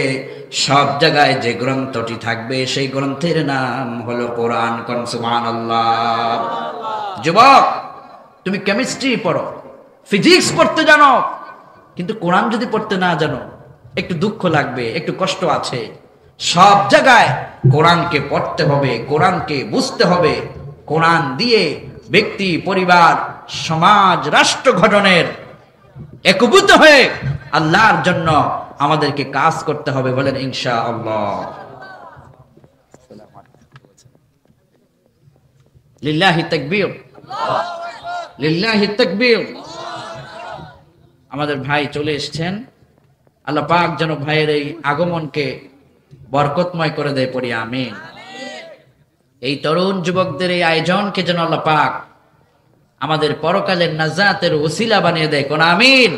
সব জায়গায় যে গ্রন্থটি থাকবে সেই গ্রন্থের নাম হলো কোরআন। কোন সুবহানাল্লাহ। যুবক, তুমি কেমিস্ট্রি পড়ো, ফিজিক্স পড়তে জানো, কিন্তু কোরআন যদি পড়তে না জানো একটু দুঃখ লাগবে, একটু কষ্ট আছে। সব জায়গায় কোরআনকে পড়তে হবে, কোরআনকে বুঝতে হবে। কোরআন দিয়ে ব্যক্তি, পরিবার, সমাজ, রাষ্ট্র গঠনের একীভূত হয়ে আল্লাহর জন্য আমাদেরকে কাজ করতে হবে, বলেন ইনশাআল্লাহ। লিল্লাহি তাকবীর, লিল্লাহি তাকবীর। আমাদের ভাই চলে এসেছেন, আল্লাহ পাক যেন ভাইয়ের এই আগমনকে বরকতময় করে দেয়, পড়ি আমিন। এই তরুণ যুবকদের এই আয়োজনকে যেন আল্লাহ পাক আমাদের পরকালের নাজাতের ওসিলা বানিয়ে দেয়, কোন আমিন।